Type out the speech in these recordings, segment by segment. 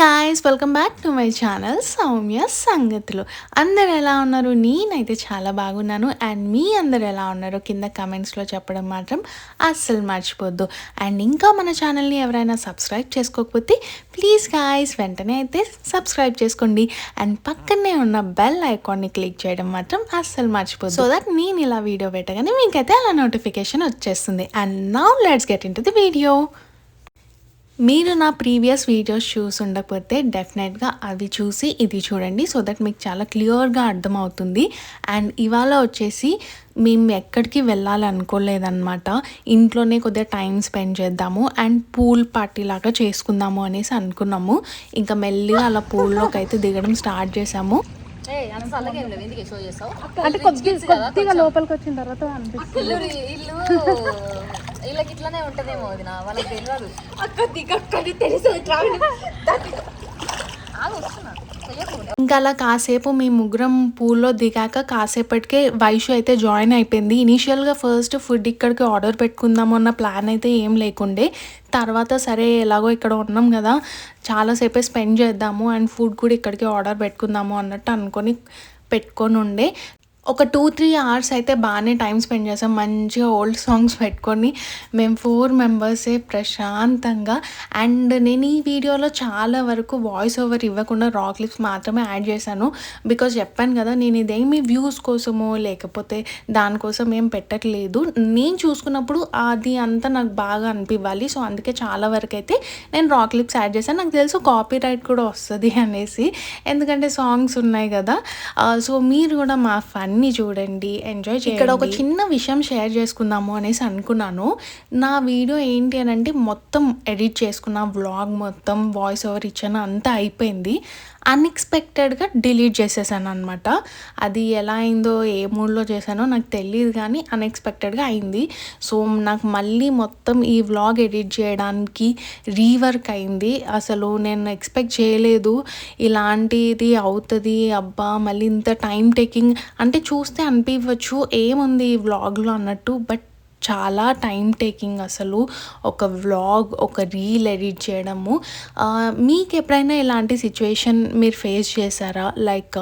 Guys, welcome back to my channel Soumya సంగతులు. అందరు ఎలా ఉన్నారు? నేనైతే చాలా బాగున్నాను. అండ్ మీ అందరు ఎలా ఉన్నారో కింద కమెంట్స్లో చెప్పడం మాత్రం అస్సలు మర్చిపోద్దు. అండ్ ఇంకా మన ఛానల్ని ఎవరైనా సబ్స్క్రైబ్ చేసుకోకపోతే ప్లీజ్ గాయ్స్ వెంటనే అయితే సబ్స్క్రైబ్ చేసుకోండి. అండ్ పక్కనే ఉన్న బెల్ ఐకాన్ని క్లిక్ చేయడం మాత్రం అస్సలు మర్చిపోద్దు. సో దట్ నేను ఇలా వీడియో పెట్టగానే మీకైతే అలా నోటిఫికేషన్ వచ్చేస్తుంది. And now let's get in to the video. మీరు నా ప్రీవియస్ వీడియోస్ చూసి ఉండకపోతే డెఫినెట్గా అవి చూసి ఇది చూడండి, సో దట్ మీకు చాలా క్లియర్గా అర్థమవుతుంది. అండ్ ఇవాళ వచ్చేసి మేము ఎక్కడికి వెళ్ళాలనుకోలేదన్నమాట. ఇంట్లోనే కొద్దిగా టైం స్పెండ్ చేద్దాము అండ్ పూల్ పార్టీ లాగా చేసుకుందాము అనేసి అనుకున్నాము. ఇంకా మెల్లిగా అలా పూల్లోకి అయితే దిగడం స్టార్ట్ చేసాము. అంటే కొద్దిగా లోపలికి వచ్చిన తర్వాత వీళ్ళకి ఇట్లానే ఉంటదేమో అది నా వాళ్ళకి తెలియదు. ఇంకా అలా కాసేపు మీ ముగ్గురం పూల్లో దిగాక కాసేపటికే వైషు అయితే జాయిన్ అయిపోయింది. ఇనీషియల్గా ఫస్ట్ ఫుడ్ ఇక్కడికి ఆర్డర్ పెట్టుకుందాము అన్న ప్లాన్ అయితే ఏం లేకుండే. తర్వాత సరే ఎలాగో ఇక్కడ ఉన్నాం కదా, చాలాసేపే స్పెండ్ చేద్దాము అండ్ ఫుడ్ కూడా ఇక్కడికి ఆర్డర్ పెట్టుకుందాము అన్నట్టు పెట్టుకొని ఉండే. ఒక 2-3 అవర్స్ అయితే బాగానే టైం స్పెండ్ చేసాం. మంచిగా ఓల్డ్ సాంగ్స్ పెట్టుకొని మేము 4 మెంబర్సే ప్రశాంతంగా. అండ్ నేను ఈ వీడియోలో చాలా వరకు వాయిస్ ఓవర్ ఇవ్వకుండా రా క్లిప్స్ మాత్రమే యాడ్ చేశాను. బికాజ్ చెప్పాను కదా, నేను ఇదేమి వ్యూస్ కోసమో లేకపోతే దానికోసం ఏం పెట్టట్లేదు. నేను చూసుకున్నప్పుడు అది అంతా నాకు బాగా అనిపించాలి. సో అందుకే చాలా వరకు అయితే నేను రా క్లిప్స్ యాడ్ చేశాను. నాకు తెలుసు కాపీ రైట్ కూడా వస్తుంది అనేసి, ఎందుకంటే సాంగ్స్ ఉన్నాయి కదా. సో మీరు కూడా మా ఫన్ చూడండి, ఎంజాయ్ చేయండి. ఇక్కడ ఒక చిన్న విషయం షేర్ చేసుకుందాము అనేసి అనుకున్నాను. నా వీడియో ఏంటి అని అంటే మొత్తం ఎడిట్ చేసుకున్న వ్లాగ్ మొత్తం వాయిస్ ఓవర్ ఇచ్చాను, అంతా అయిపోయింది. అన్ఎక్స్పెక్టెడ్గా డిలీట్ చేసేసాను అనమాట. అది ఎలా అయిందో ఏ మూడ్లో చేశానో నాకు తెలియదు, కానీ అన్ఎక్స్పెక్టెడ్గా అయింది. సో నాకు మళ్ళీ మొత్తం ఈ వ్లాగ్ ఎడిట్ చేయడానికి రీవర్క్ అయింది. అసలు నేను ఎక్స్పెక్ట్ చేయలేదు ఇలాంటిది అవుతుంది, అబ్బా మళ్ళీ ఇంత టైం టేకింగ్ అంటే చూస్తే అనిపించవచ్చు ఏముంది ఈ వ్లాగ్లో అన్నట్టు, బట్ చాలా టైం టేకింగ్ అసలు ఒక వ్లాగ్, ఒక రీల్ ఎడిట్ చేయడము. మీకు ఎప్పుడైనా ఇలాంటి సిచ్యువేషన్ మీరు ఫేస్ చేశారా? లైక్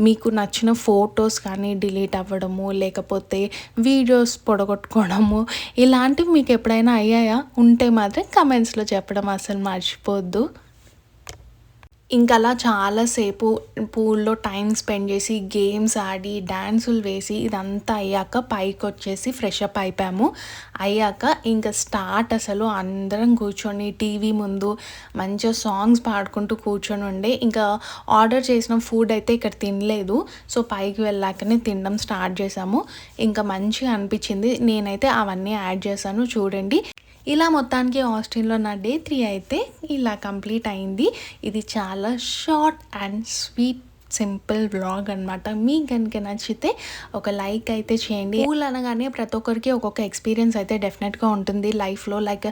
మీకు నచ్చిన ఫొటోస్ కానీ డిలీట్ అవ్వడము, లేకపోతే వీడియోస్ పొడగొట్టుకోవడము, ఇలాంటివి మీకు ఎప్పుడైనా అయ్యాయా? ఉంటే మాత్రం కమెంట్స్లో చెప్పడం అసలు మర్చిపోవద్దు. ఇంకా అలా చాలాసేపు పూల్లో టైం స్పెండ్ చేసి గేమ్స్ ఆడి డ్యాన్సులు వేసి ఇదంతా అయ్యాక పైకి వచ్చేసి ఫ్రెష్ అప్ అయిపోయాము. అయ్యాక ఇంకా స్టార్ట్ అసలు అందరం కూర్చొని టీవీ ముందు మంచిగా సాంగ్స్ పాడుకుంటూ కూర్చొని ఉండే. ఇంకా ఆర్డర్ చేసిన ఫుడ్ అయితే ఇక్కడ తినలేదు. సో పైకి వెళ్ళాకనే తినడం స్టార్ట్ చేసాము. ఇంకా మంచిగా అనిపించింది. నేనైతే అవన్నీ యాడ్ చేశాను చూడండి. ఇలా మొత్తానికి ఆస్ట్రేలియాలో నా డే 3 అయితే ఇలా కంప్లీట్ అయింది. ఇది చాలా short and sweet simple vlog అనమాట. మీకు కనుక నచ్చితే ఒక లైక్ అయితే చేయండి. పూల్ అనగానే ప్రతి ఒక్కరికి ఒక్కొక్క ఎక్స్పీరియన్స్ అయితే డెఫినెట్గా ఉంటుంది లైఫ్లో. లైక్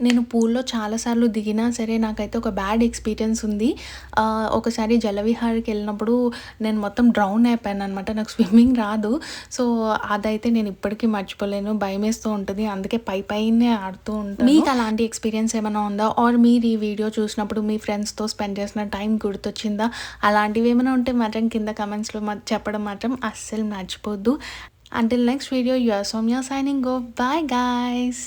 నేను పూల్లో చాలాసార్లు దిగినా సరే నాకైతే ఒక బ్యాడ్ ఎక్స్పీరియన్స్ ఉంది. ఒకసారి జలవిహార్కి వెళ్ళినప్పుడు నేను మొత్తం డ్రౌన్ అయిపోయాను అనమాట. నాకు స్విమ్మింగ్ రాదు. సో అదైతే నేను ఇప్పటికీ మర్చిపోలేను, భయం వేస్తూ ఉంటుంది. అందుకే పైనే ఆడుతూ ఉంటాను. మీకు అలాంటి ఎక్స్పీరియన్స్ ఏమైనా ఉందా? ఆర్ మీరు ఈ వీడియో చూసినప్పుడు మీ ఫ్రెండ్స్తో స్పెండ్ చేసిన టైం గుర్తొచ్చిందా? అలాంటివి ఏమైనా ఉంటే మాత్రం కింద కమెంట్స్లో చెప్పడం మాత్రం అస్సలు మర్చిపోద్దు. Until next video, you are Soumya signing off. Bye guys.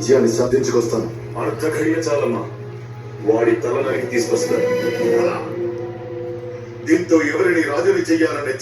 విజయాన్ని సాధించుకొస్తాను. అర్ధఘడియ చాలమ్మా, వాడి తల నరికి తీసుకొస్తాను. దీంతో ఎవరిని రాజుని చెయ్యాలనే